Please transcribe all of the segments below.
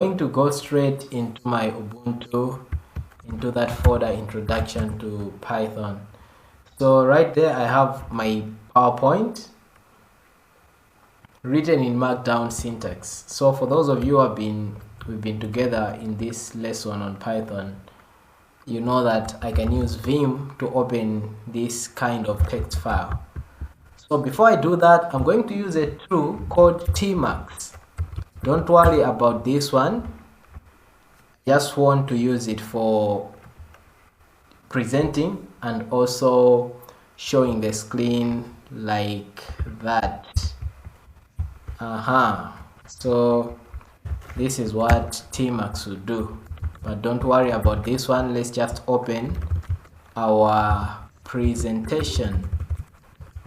going to go straight into my Ubuntu, into that folder, Introduction to Python. So right there I have my PowerPoint written in Markdown syntax. So for those of you who we've been together in this lesson on Python, you know that I can use Vim to open this kind of text file. So before I do that, I'm going to use a tool called Tmax. Don't worry about this one. Just want to use it for presenting and also showing the screen like that. So this is what Tmax will do, but don't worry about this one. Let's just open our presentation.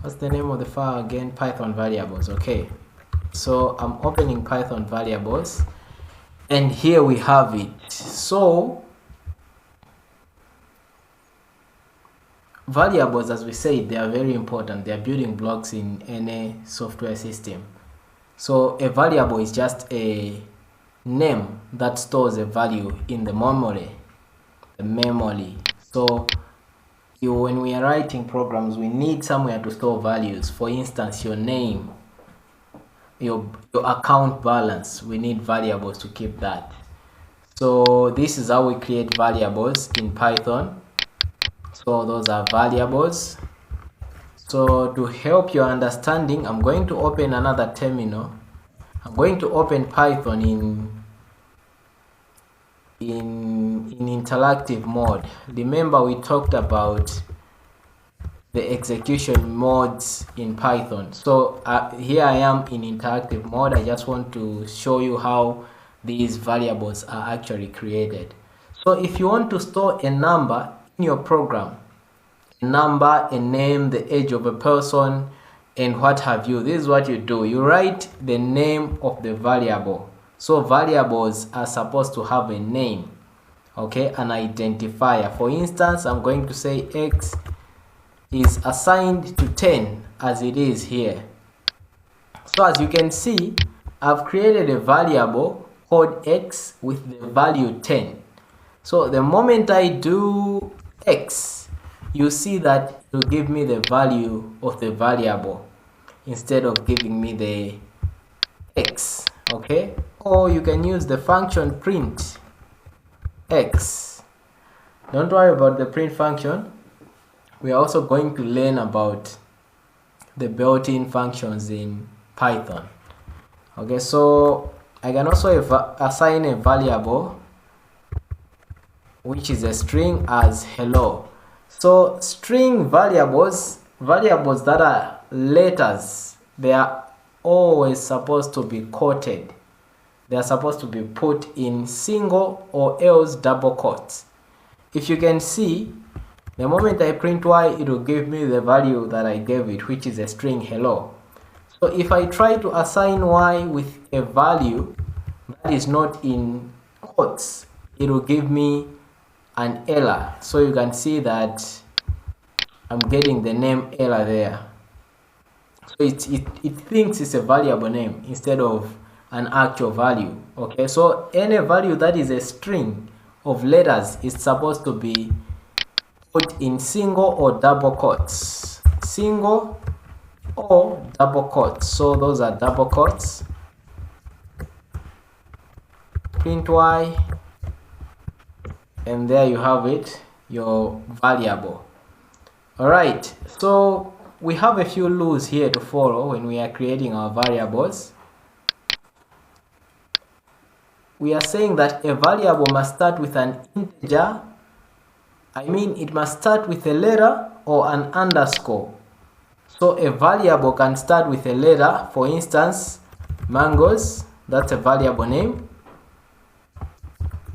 What's the name of the file again? Python variables. Okay, so I'm opening Python variables, and here we have it. So variables, as we said, they are very important. They are building blocks in any software system. So a variable is just a name that stores a value in the memory. So when we are writing programs, we need somewhere to store values. For instance, your name, your account balance, we need variables to keep that. So this is how we create variables in Python. So those are variables. So to help your understanding, I'm going to open another terminal. I'm going to open Python in interactive mode. Remember, we talked about the execution modes in Python. So here I am in interactive mode. I just want to show you how these variables are actually created. So if you want to store a number in your program, a number, a name, the age of a person, and what have you, this is what you do. You write the name of the variable. So variables are supposed to have a name, okay, an identifier. For instance, I'm going to say x is assigned to 10 as it is here. So as you can see, I've created a variable called x with the value 10. So the moment I do x, you see that it will give me the value of the variable instead of giving me the x, okay? Or you can use the function print x. Don't worry about the print function. We are also going to learn about the built-in functions in Python. Okay, so I can also assign a variable which is a string as hello. So string variables that are letters, they are always supposed to be quoted. They are supposed to be put in single or else double quotes. If you can see, the moment I print y, it will give me the value that I gave it, which is a string hello. So if I try to assign y with a value that is not in quotes, it will give me an error. So you can see that I'm getting the name error there. So it thinks it's a variable name instead of an actual value. Okay, so any value that is a string of letters is supposed to be put in single or double quotes. Single or double quotes. So those are double quotes. Print y, and there you have it, your variable. All right, so we have a few rules here to follow when we are creating our variables. We are saying that a variable must start with an integer. I mean, it must start with a letter or an underscore. So a variable can start with a letter. For instance, mangoes, that's a variable name.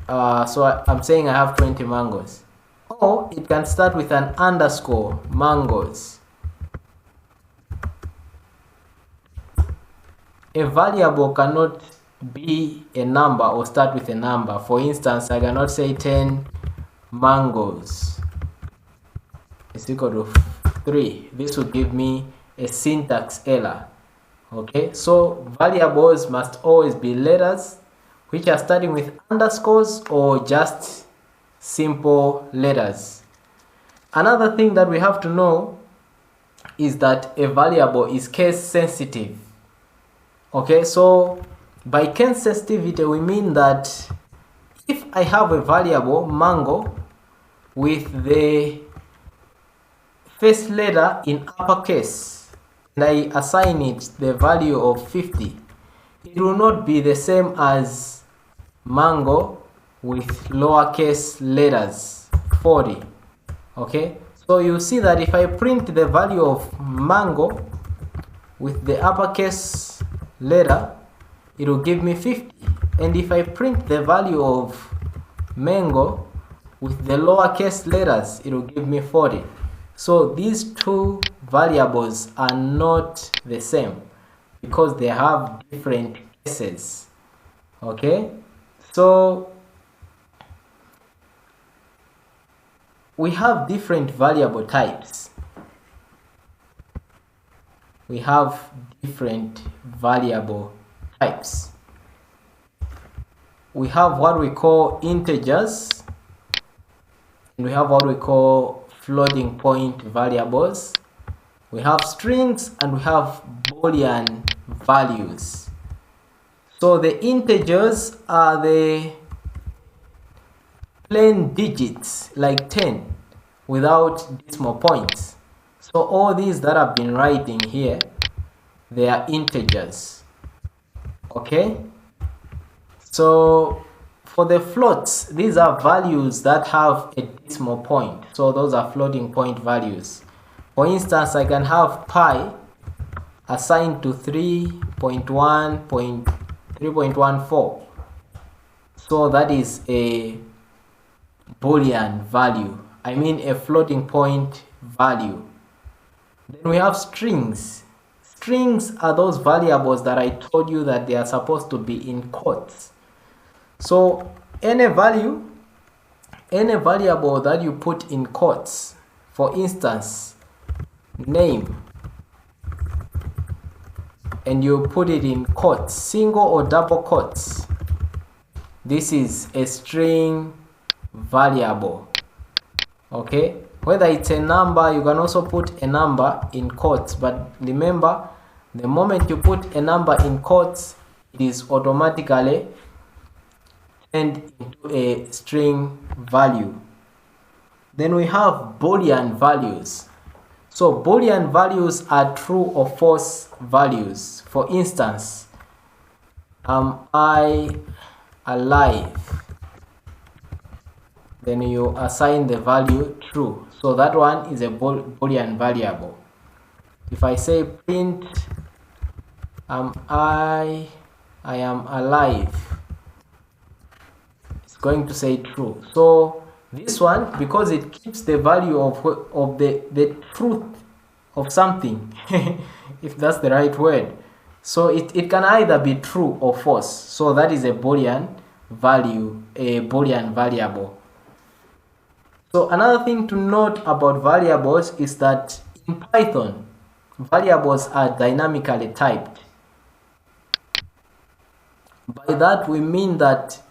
So I'm saying I have 20 mangoes. Or it can start with an underscore, mangoes. A variable cannot be a number or start with a number. For instance, I cannot say 10 mangoes is equal to 3. This will give me a syntax error. Okay, so variables must always be letters which are starting with underscores or just simple letters. Another thing that we have to know is that a variable is case sensitive. Okay, so by case sensitivity we mean that if I have a variable mango with the first letter in uppercase and I assign it the value of 50, it will not be the same as mango with lowercase letters 40. Okay, so you see that if I print the value of mango with the uppercase letter, it will give me 50, and if I print the value of mango with the lowercase letters, it will give me 40. So these two variables are not the same because they have different cases. Okay, so we have different variable types. We have different variable types. We have what we call integers, and we have what we call floating point variables. We have strings and we have Boolean values. So the integers are the plain digits like 10 without decimal points. So all these that I've been writing here, they are integers. Okay, so for the floats, these are values that have a decimal point, so those are floating point values. For instance, I can have pi assigned to 3.1.3.14, so that is a Boolean value, I mean a floating point value. Then we have strings. Strings are those variables that I told you that they are supposed to be in quotes. So any variable that you put in quotes, for instance name, and you put it in quotes, single or double quotes, this is a string variable. Okay, whether it's a number, you can also put a number in quotes, but remember, the moment you put a number in quotes, it is automatically turned into a string value. Then we have Boolean values. So Boolean values are true or false values. For instance, am I alive? Then you assign the value true. So that one is a Boolean variable. If I say print I am alive, it's going to say true. So this one, because it keeps the value of the truth of something, if that's the right word, so it can either be true or false. So that is a Boolean value, a Boolean variable. So another thing to note about variables is that in Python, variables are dynamically typed. By that we mean that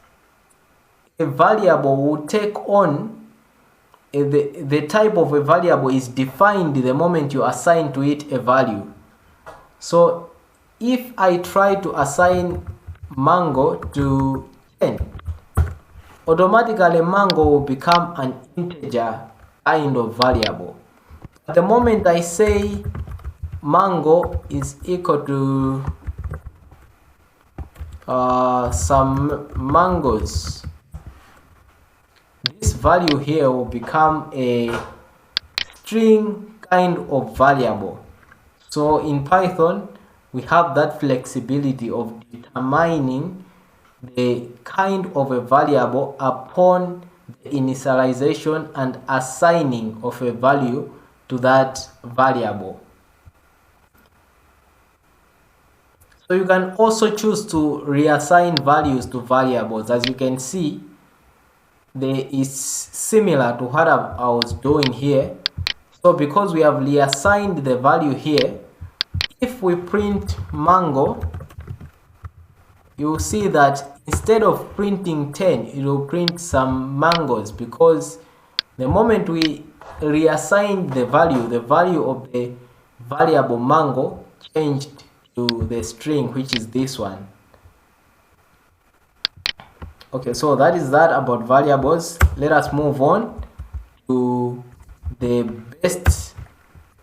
a variable will take on the type of a variable is defined the moment you assign to it a value. So if I try to assign mango to 10, automatically mango will become an integer kind of variable. At the moment I say mango is equal to some mangoes, this value here will become a string kind of variable. So in Python we have that flexibility of determining the kind of a variable upon the initialization and assigning of a value to that variable. So you can also choose to reassign values to variables. As you can see, there is similar to what I was doing here. So because we have reassigned the value here, if we print mango, you will see that instead of printing 10, it will print some mangoes, because the moment we reassign the value of the variable mango changed to the string, which is this one. Okay, so that is that about variables. Let us move on to the best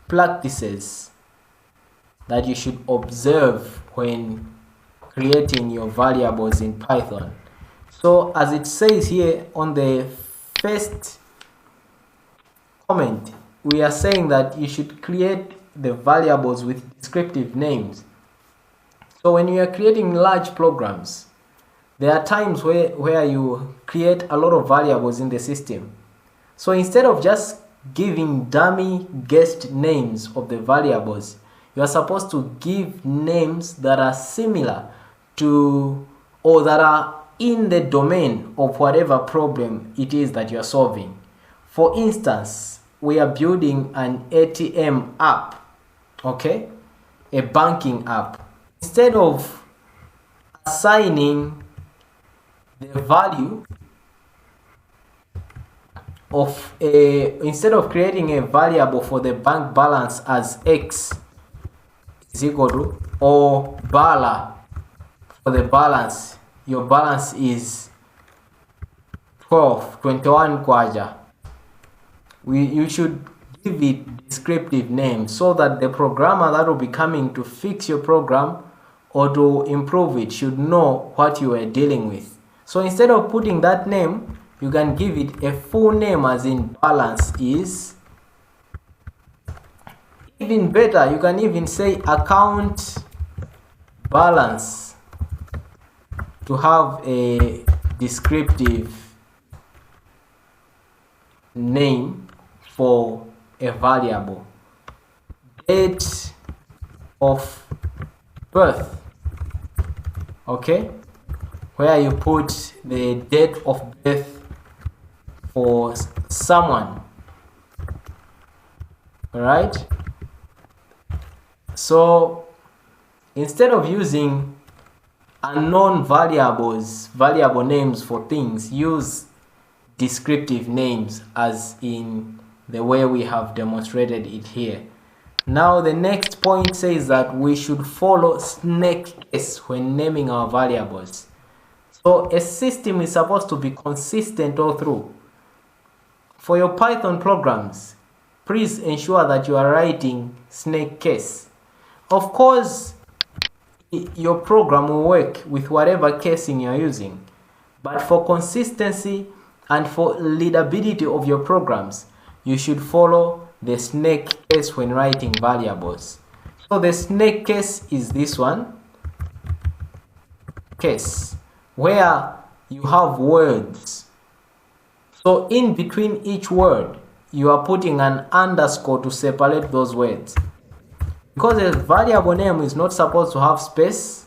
practices that you should observe when creating your variables in Python. So as it says here on the first comment, we are saying that you should create the variables with descriptive names. So when you are creating large programs, there are times where you create a lot of variables in the system. So instead of just giving dummy guessed names of the variables, you are supposed to give names that are similar to, or that are in the domain of whatever problem it is that you are solving. For instance, we are building an ATM app, okay, a banking app. Instead of assigning the value of instead of creating a variable for the bank balance as x is equal to, or bala for the balance, your balance is 21 kwaja, you should give it descriptive names so that the programmer that will be coming to fix your program or to improve it should know what you are dealing with. So instead of putting that name, you can give it a full name, as in balance is. Even better, you can even say account balance to have a descriptive name for a variable. Date of birth, okay, where you put the date of birth for someone. All right, so instead of using unknown variable names for things, use descriptive names, as in the way we have demonstrated it here. Now the next point says that we should follow snake case when naming our variables. So a system is supposed to be consistent all through. For your Python programs, please ensure that you are writing snake case. Of course, your program will work with whatever casing you're using, but for consistency and for readability of your programs, you should follow the snake case when writing variables. So the snake case is this one, case, where you have words. So in between each word, you are putting an underscore to separate those words. Because a variable name is not supposed to have space,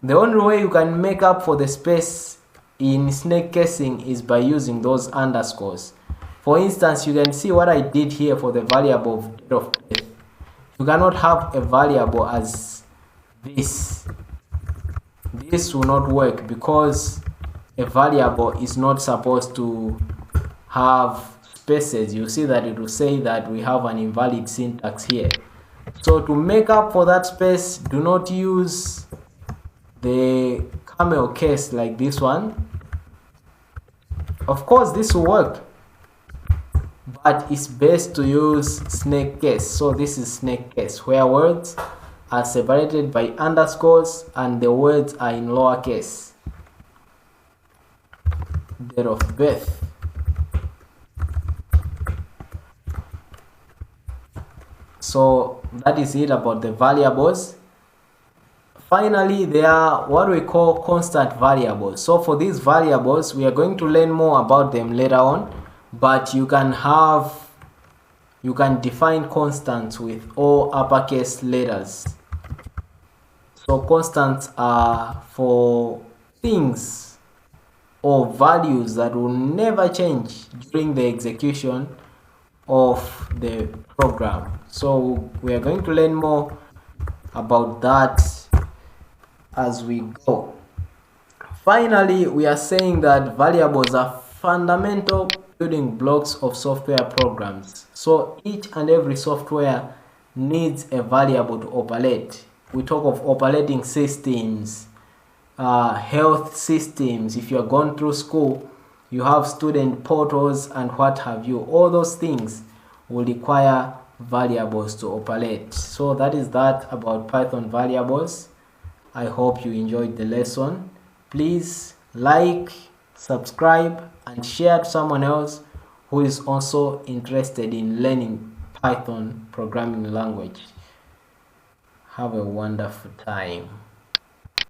the only way you can make up for the space in snake casing is by using those underscores. For instance, you can see what I did here for the variable of date of birth. You cannot have a variable as this. This will not work because a variable is not supposed to have spaces. You see that it will say that we have an invalid syntax here. So to make up for that space, do not use the camel case like this one. Of course, this will work, but it's best to use snake case. So this is snake case, where words are separated by underscores and the words are in lowercase. Date of birth. So that is it about the variables. Finally, there are what we call constant variables. So for these variables, we are going to learn more about them later on, but you can define constants with all uppercase letters. So constants are for things or values that will never change during the execution of the program. So we are going to learn more about that as we go. Finally, we are saying that variables are fundamental building blocks of software programs. So each and every software needs a variable to operate. We talk of operating systems, health systems. If you're going through school, you have student portals and what have you. All those things will require variables to operate. So that is that about Python variables. I hope you enjoyed the lesson. Please like, subscribe, and share to someone else who is also interested in learning Python programming language. Have a wonderful time.